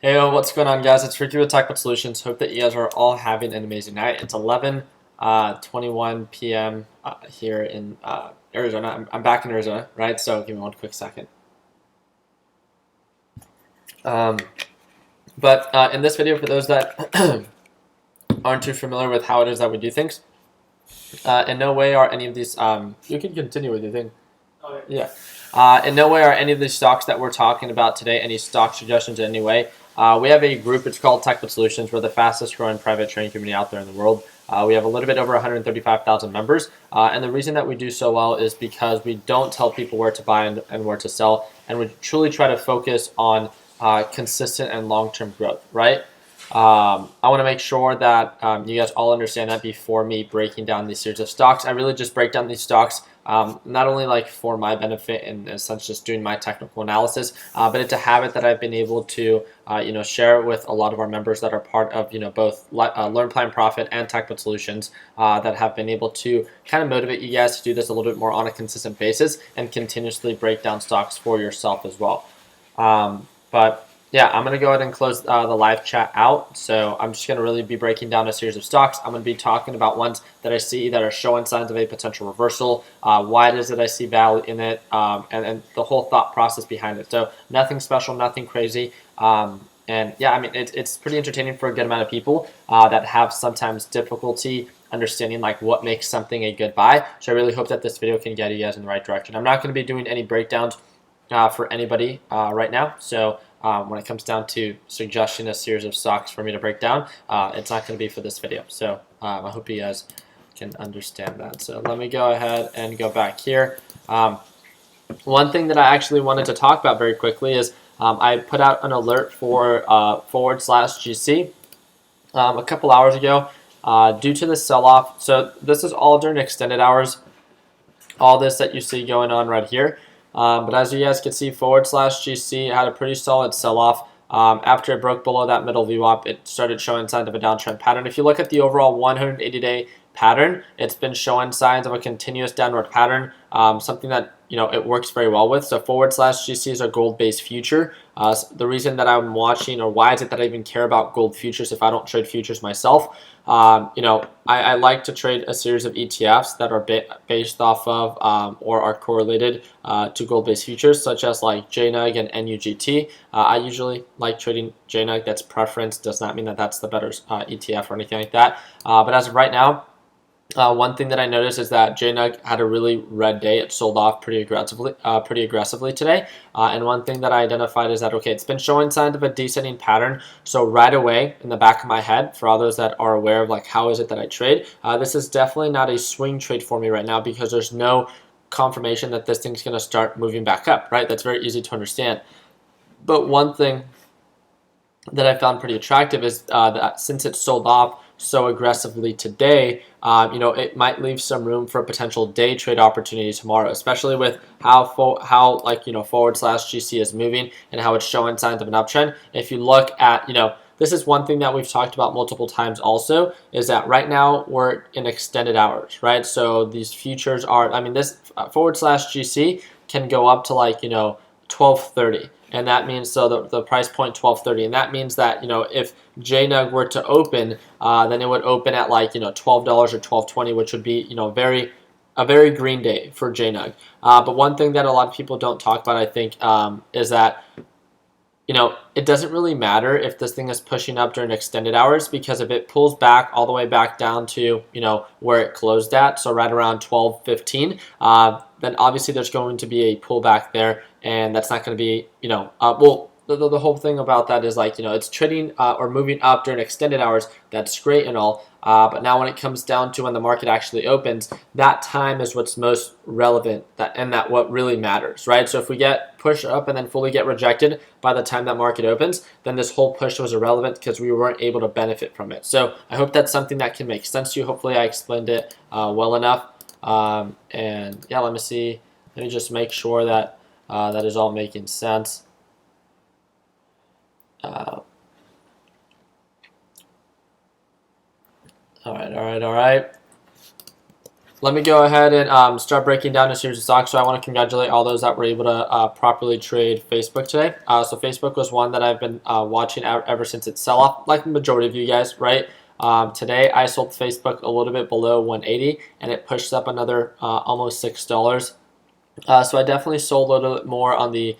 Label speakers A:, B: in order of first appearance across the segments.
A: Hey, what's going on, guys? It's Ricky with Tech Solutions. Hope that you guys are all having an amazing night. It's 11:21 p.m. Here in Arizona. I'm back in Arizona, right? So give me one quick second. Um, but in this video, for those that aren't too familiar with how it is that we do things, in no way are any of these. You can continue with your thing. Okay. Yeah. In no way are any of these stocks that we're talking about today any stock suggestions in any way. We have a group, it's called Tech Solutions. We're the fastest growing private trading community out there in the world. We have a little bit over 135,000 members. And the reason that we do so well is because we don't tell people where to buy and where to sell. And we truly try to focus on consistent and long-term growth, right? I want to make sure that you guys all understand that before me breaking down these series of stocks. I really just break down these stocks not only like for my benefit and in a sense just doing my technical analysis, but it's a habit that I've been able to share with a lot of our members that are part of both Learn Plan Profit and Tech Solutions that have been able to kind of motivate you guys to do this a little bit more on a consistent basis and continuously break down stocks for yourself as well. But yeah, I'm going to go ahead and close the live chat out. So I'm just going to really be breaking down a series of stocks. I'm going to be talking about ones that I see that are showing signs of a potential reversal, why it is that I see value in it, and the whole thought process behind it. So nothing special, nothing crazy. And yeah, I mean, it's pretty entertaining for a good amount of people that have sometimes difficulty understanding like what makes something a good buy. So I really hope that this video can get you guys in the right direction. I'm not going to be doing any breakdowns for anybody right now. So when it comes down to suggesting a series of stocks for me to break down, it's not going to be for this video. So I hope you guys can understand that. So let me go ahead and go back here. One thing that I actually wanted to talk about very quickly is I put out an alert for /GC a couple hours ago due to the sell-off. So this is all during extended hours. All this that you see going on right here. But as you guys can see, /GC had a pretty solid sell-off. After it broke below that middle VWAP, it started showing signs of a downtrend pattern. If you look at the overall 180-day pattern, it's been showing signs of a continuous downward pattern, something that it works very well with. So /GC is a gold-based future. So the reason that I'm watching, or why is it that I even care about gold futures if I don't trade futures myself? I like to trade a series of ETFs that are based off of or are correlated to gold-based futures, such as like JNUG and NUGT. I usually like trading JNUG. That's preference. Does not mean that that's the better ETF or anything like that. But as of right now, one thing that I noticed is that JNUG had a really red day. It sold off pretty aggressively today. And one thing that I identified is that, okay, it's been showing signs of a descending pattern. So right away in the back of my head, for all those that are aware of like how is it that I trade, this is definitely not a swing trade for me right now because there's no confirmation that this thing's going to start moving back up, right? That's very easy to understand. But one thing that I found pretty attractive is that since it sold off so aggressively today, it might leave some room for a potential day trade opportunity tomorrow, especially with how /GC is moving and how it's showing signs of an uptrend. If you look at, this is one thing that we've talked about multiple times also, is that right now we're in extended hours, right? So these futures are, this /GC can go up to 1230. And that means, so the price point 1230, and that means that if JNUG were to open, then it would open at $12 or 1220, which would be a very green day for JNUG. But one thing that a lot of people don't talk about, I think, is that it doesn't really matter if this thing is pushing up during extended hours, because if it pulls back all the way back down to where it closed at, so right around 1215, then obviously there's going to be a pullback there, and that's not going to be the whole thing about that is it's trading or moving up during extended hours. That's great and all, but now when it comes down to when the market actually opens, that time is what's most relevant, and what really matters, right? So if we get pushed up and then fully get rejected by the time that market opens, then this whole push was irrelevant because we weren't able to benefit from it. So I hope that's something that can make sense to you. Hopefully I explained it well enough. And yeah, let me just make sure that that is all making sense. All right. let me go ahead and start breaking down a series of stocks. So I want to congratulate all those that were able to properly trade Facebook today. So Facebook was one that I've been watching ever since its sell-off, like the majority of you guys, right? Today I sold Facebook a little bit below 180, and it pushed up another almost $6. So I definitely sold a little bit more on the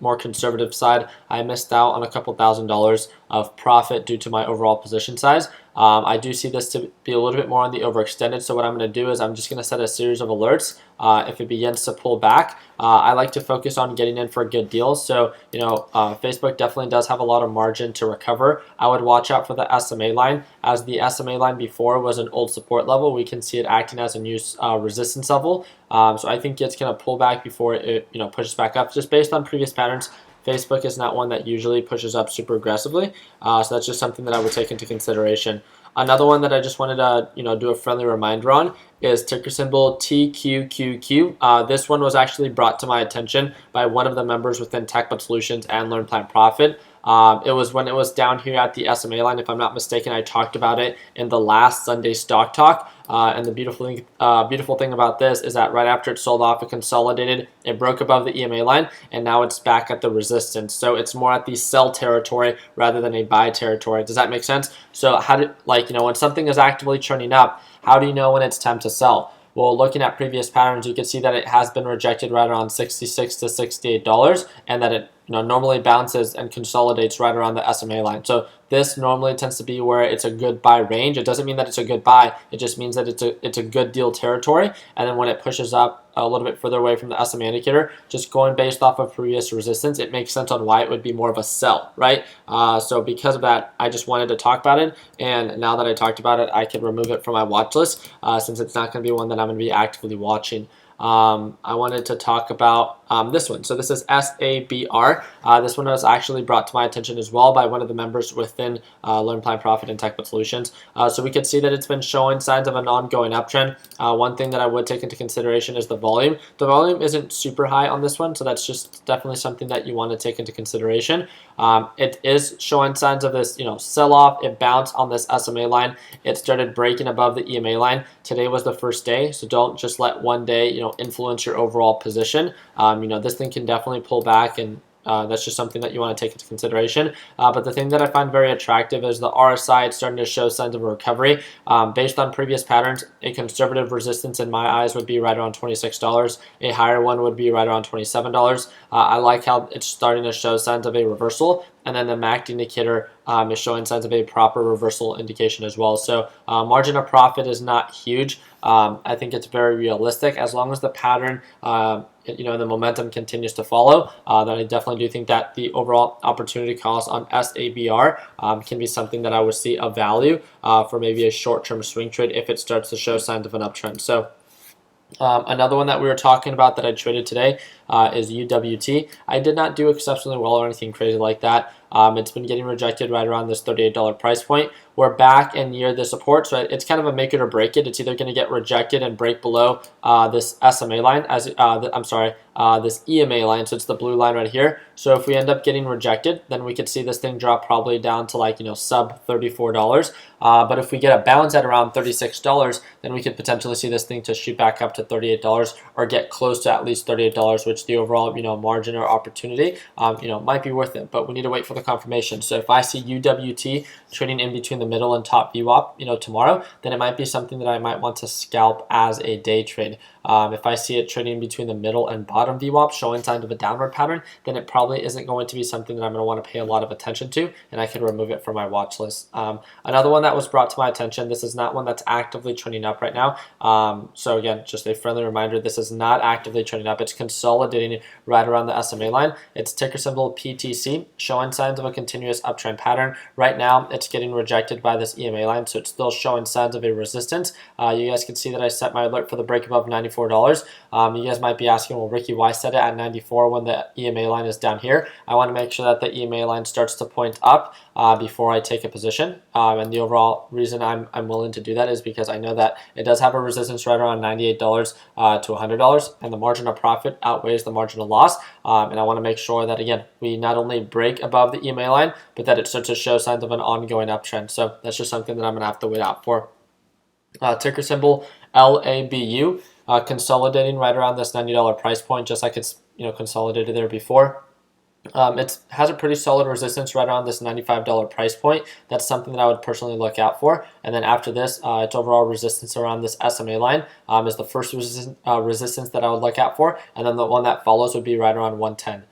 A: more conservative side. I missed out on a couple $1,000s of profit due to my overall position size. I do see this to be a little bit more on the overextended. So what I'm going to do is I'm just going to set a series of alerts. If it begins to pull back, I like to focus on getting in for good deals. So, Facebook definitely does have a lot of margin to recover. I would watch out for the SMA line, as the SMA line before was an old support level. We can see it acting as a new resistance level. So I think it's going to pull back before it pushes back up. Just based on previous patterns, Facebook is not one that usually pushes up super aggressively. So that's just something that I would take into consideration. Another one that I just wanted to do a friendly reminder on is ticker symbol TQQQ. This one was actually brought to my attention by one of the members within TechBud Solutions and Learn Plan Profit. It was when it was down here at the SMA line, if I'm not mistaken. I talked about it in the last Sunday stock talk. And the beautiful thing about this is that right after it sold off, it consolidated, it broke above the EMA line, and now it's back at the resistance. So it's more at the sell territory rather than a buy territory. Does that make sense? So when something is actively churning up, how do you know when it's time to sell? Well, looking at previous patterns, you can see that it has been rejected right around $66 to $68, and that it normally bounces and consolidates right around the SMA line. So this normally tends to be where it's a good buy range. It doesn't mean that it's a good buy. It just means that it's a good deal territory. And then when it pushes up a little bit further away from the SMA indicator, just going based off of previous resistance, it makes sense on why it would be more of a sell, right? So because of that, I just wanted to talk about it. And now that I talked about it, I can remove it from my watch list since it's not going to be one that I'm going to be actively watching. I wanted to talk about this one. So this is SABR. This one was actually brought to my attention as well by one of the members within Learn Plan Profit and TechBud Solutions. So we can see that it's been showing signs of an ongoing uptrend. One thing that I would take into consideration is the volume. The volume isn't super high on this one, so that's just definitely something that you want to take into consideration. It is showing signs of this, sell-off. It bounced on this SMA line. It started breaking above the EMA line. Today was the first day, so don't just let one day, influence your overall position. This thing can definitely pull back, and that's just something that you want to take into consideration. But the thing that I find very attractive is the RSI. It's starting to show signs of a recovery. Based on previous patterns, a conservative resistance in my eyes would be right around $26. A higher one would be right around $27. I like how it's starting to show signs of a reversal. And then the MACD indicator is showing signs of a proper reversal indication as well. So margin of profit is not huge. I think it's very realistic as long as the pattern, the momentum continues to follow. Then I definitely do think that the overall opportunity cost on SABR can be something that I would see of value for maybe a short-term swing trade if it starts to show signs of an uptrend. So another one that we were talking about that I traded today is UWT. I did not do exceptionally well or anything crazy like that. It's been getting rejected right around this $38 price point. We're back and near the support, so it's kind of a make it or break it. It's either going to get rejected and break below this SMA line, this EMA line, so it's the blue line right here. So if we end up getting rejected, then we could see this thing drop probably down to sub $34. But if we get a bounce at around $36, then we could potentially see this thing to shoot back up to $38 or get close to at least $38, which the overall margin or opportunity might be worth it. But we need to wait for the confirmation. So if I see UWT trading in between the middle and top VWAP tomorrow, then it might be something that I might want to scalp as a day trade. If I see it trading between the middle and bottom VWAP showing signs of a downward pattern, then it probably isn't going to be something that I'm going to want to pay a lot of attention to, and I can remove it from my watch list. Another one that was brought to my attention, this is not one that's actively trending up right now. So again, just a friendly reminder, this is not actively trending up. It's consolidating right around the SMA line. It's ticker symbol PTC, showing signs of a continuous uptrend pattern. Right now, it's getting rejected by this EMA line, so it's still showing signs of a resistance. You guys can see that I set my alert for the break above $94. You guys might be asking, well, Ricky, why set it at 94 when the EMA line is down here? I want to make sure that the EMA line starts to point up before I take a position. And the overall reason I'm willing to do that is because I know that it does have a resistance right around $98 to $100, and the margin of profit outweighs the margin of loss. And I want to make sure that, again, we not only break above the EMA line, but that it starts to show signs of an ongoing uptrend. So that's just something that I'm going to have to wait out for. Ticker symbol LABU, consolidating right around this $90 price point, just like it's consolidated there before. It has a pretty solid resistance right around this $95 price point. That's something that I would personally look out for. And then after this, its overall resistance around this SMA line is the first resistance that I would look out for. And then the one that follows would be right around 110.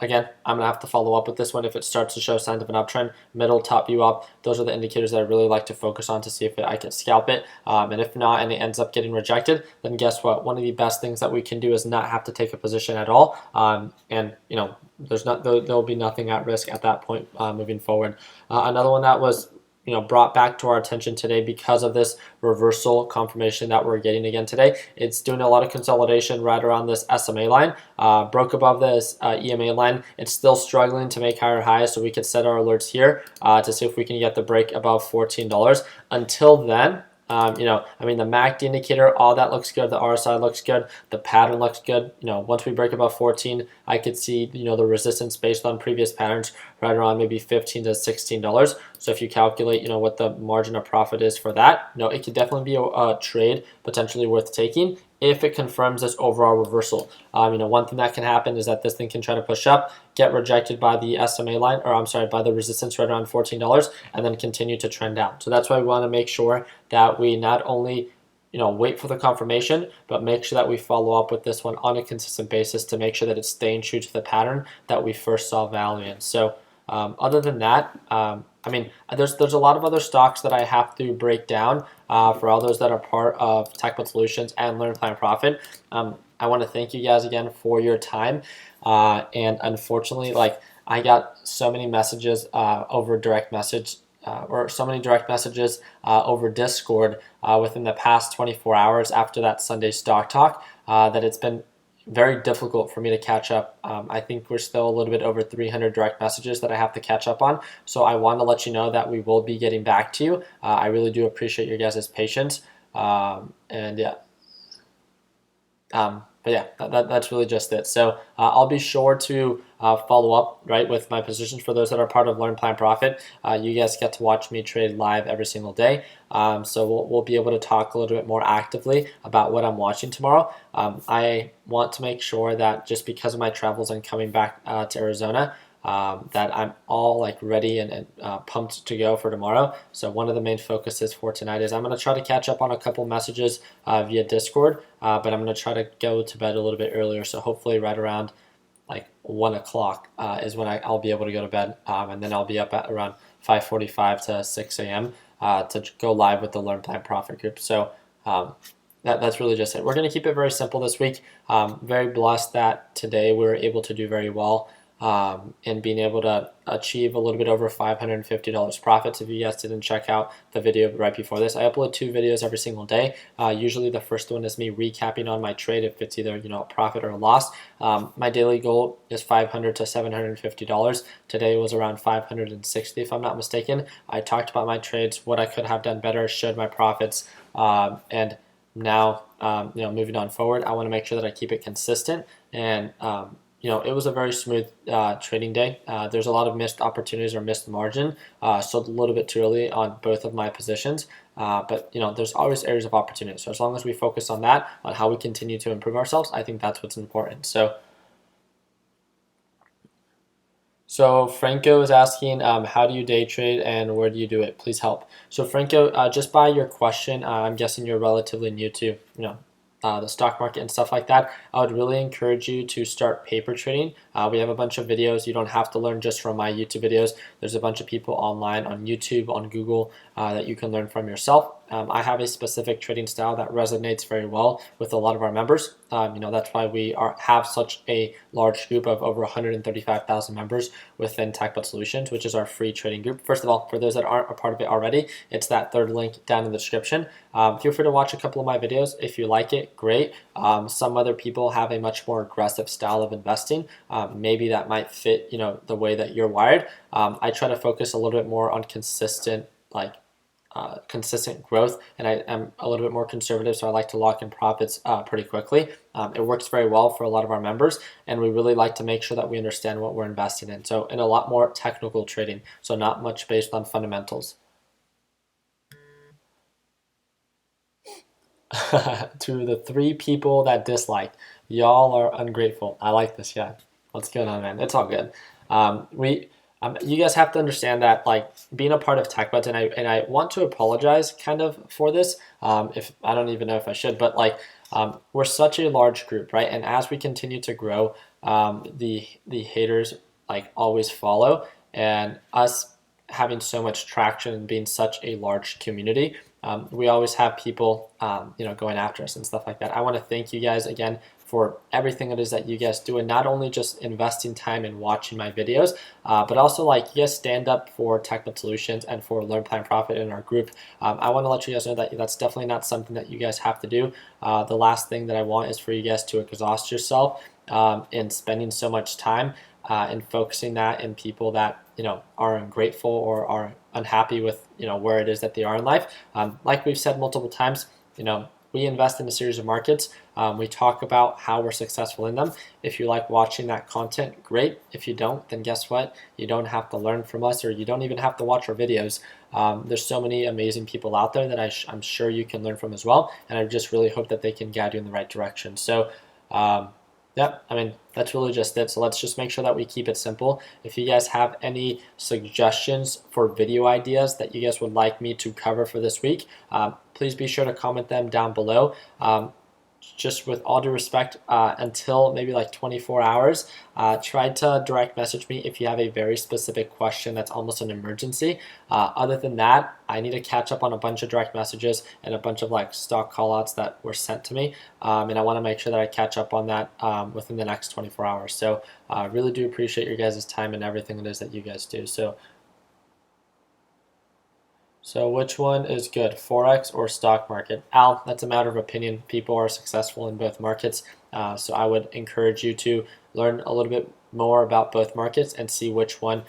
A: Again, I'm gonna have to follow up with this one if it starts to show signs of an uptrend, middle, top view up. Those are the indicators that I really like to focus on to see if I can scalp it. And if not, and it ends up getting rejected, then guess what? One of the best things that we can do is not have to take a position at all. There'll be nothing at risk at that point moving forward. Another one that was brought back to our attention today because of this reversal confirmation that we're getting again today. It's doing a lot of consolidation right around this SMA line, broke above this EMA line. It's still struggling to make higher highs, so we could set our alerts here to see if we can get the break above $14. Until then, the MACD indicator, all that looks good. The RSI looks good. The pattern looks good. Once we break above 14, I could see, the resistance based on previous patterns right around maybe $15 to $16. So if you calculate, what the margin of profit is for that, it could definitely be a trade potentially worth taking if it confirms this overall reversal. One thing that can happen is that this thing can try to push up, get rejected by the SMA line, by the resistance right around $14, and then continue to trend down. So that's why we want to make sure that we not only wait for the confirmation, but make sure that we follow up with this one on a consistent basis to make sure that it's staying true to the pattern that we first saw value in. So other than that, there's a lot of other stocks that I have to break down for all those that are part of TechBot Solutions and Learn Plan Profit. I want to thank you guys again for your time. And unfortunately, I got so many messages over direct message or so many direct messages over Discord within the past 24 hours after that Sunday stock talk that it's been very difficult for me to catch up. I think we're still a little bit over 300 direct messages that I have to catch up on. So I want to let you know that we will be getting back to you. I really do appreciate your guys' patience. That's really just it. So I'll be sure to follow up with my positions for those that are part of Learn Plan Profit. You guys get to watch me trade live every single day. So we'll be able to talk a little bit more actively about what I'm watching tomorrow. I want to make sure that just because of my travels and coming back to Arizona, that I'm all ready and pumped to go for tomorrow. So one of the main focuses for tonight is I'm going to try to catch up on a couple messages via Discord, but I'm going to try to go to bed a little bit earlier. So hopefully right around 1 o'clock is when I'll be able to go to bed, and then I'll be up at around 5:45 to 6 a.m. To go live with the Learn Plan Profit group. So that's really just it. We're going to keep it very simple this week. Very blessed that today we were able to do very well. And being able to achieve a little bit over $550 profits. If you guys didn't check out the video right before this, I upload 2 videos every single day. Usually the first one is me recapping on my trade if it's either a profit or a loss. My daily goal is $500 to $750. Today was around $560 if I'm not mistaken. I talked about my trades, what I could have done better, showed my profits, and now moving on forward, I want to make sure that I keep it consistent and it was a very smooth trading day. There's a lot of missed opportunities or missed margin, sold a little bit too early on both of my positions. But there's always areas of opportunity. So as long as we focus on that, on how we continue to improve ourselves, I think that's what's important. So Franco is asking, how do you day trade and where do you do it? Please help. So Franco, just by your question, I'm guessing you're relatively new to the stock market and stuff like that. I would really encourage you to start paper trading. We have a bunch of videos. You don't have to learn just from my YouTube videos. There's a bunch of people online on YouTube, on Google, that you can learn from yourself. I have a specific trading style that resonates very well with a lot of our members. That's why we have such a large group of over 135,000 members within TechBot Solutions, which is our free trading group. First of all, for those that aren't a part of it already, it's that third link down in the description. Feel free to watch a couple of my videos. If you like it, great. Some other people have a much more aggressive style of investing. Maybe that might fit, the way that you're wired. I try to focus a little bit more on consistent growth, and I am a little bit more conservative, so I like to lock in profits pretty quickly. It works very well for a lot of our members, and we really like to make sure that we understand what we're investing in. So in a lot more technical trading, so not much based on fundamentals. To the 3 people that dislike, y'all are ungrateful. I like this. Yeah, what's going on, man? It's all good. You guys have to understand that, like, being a part of TechBuds, and I want to apologize kind of for this. If I don't even know if I should, but like, we're such a large group, right? And as we continue to grow, the haters like always follow, and us having so much traction and being such a large community, we always have people, going after us and stuff like that. I want to thank you guys again for everything it is that you guys do, and not only just investing time and watching my videos, but also like you guys stand up for Technical Solutions and for Learn Plan Profit in our group. I want to let you guys know that that's definitely not something that you guys have to do. The last thing that I want is for you guys to exhaust yourself in spending so much time and focusing that in people that are ungrateful or are unhappy with where it is that they are in life. Like we've said multiple times, we invest in a series of markets. We talk about how we're successful in them. If you like watching that content, great. If you don't, then guess what? You don't have to learn from us, or you don't even have to watch our videos. There's so many amazing people out there that I'm sure you can learn from as well, and I just really hope that they can guide you in the right direction. So yeah, I mean, that's really just it. So let's just make sure that we keep it simple. If you guys have any suggestions for video ideas that you guys would like me to cover for this week, please be sure to comment them down below. Just with all due respect, until maybe like 24 hours, try to direct message me if you have a very specific question that's almost an emergency. Other than that, I need to catch up on a bunch of direct messages and a bunch of like stock callouts that were sent to me, and I want to make sure that I catch up on that within the next 24 hours. So I really do appreciate your guys' time and everything it is that you guys do. So which one is good, Forex or stock market? Al, that's a matter of opinion. People are successful in both markets. So I would encourage you to learn a little bit more about both markets and see which one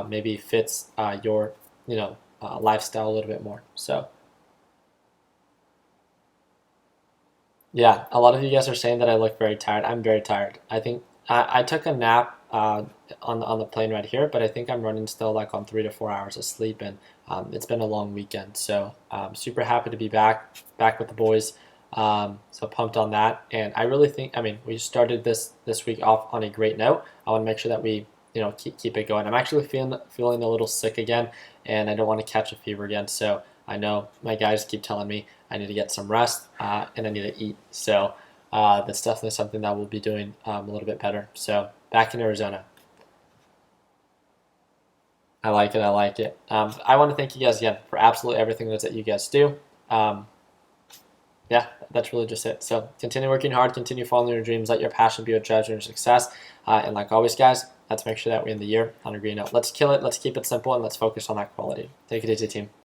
A: maybe fits your lifestyle a little bit more. So yeah, a lot of you guys are saying that I look very tired. I'm very tired. I think I took a nap on the plane right here, but I think I'm running still like on 3 to 4 hours of sleep, and it's been a long weekend. So super happy to be back with the boys. So pumped on that, and I really think, I mean, we started this week off on a great note. I want to make sure that we keep it going. I'm actually feeling a little sick again, and I don't want to catch a fever again. So I know my guys keep telling me I need to get some rest and I need to eat. So that's definitely something that we'll be doing a little bit better. So back in Arizona. I like it. I like it. I want to thank you guys again for absolutely everything that you guys do. Yeah, that's really just it. So continue working hard, continue following your dreams, let your passion be what drives your success. And like always, guys, let's make sure that we end the year on a green note. Let's kill it. Let's keep it simple, and let's focus on that quality. Take it easy, team.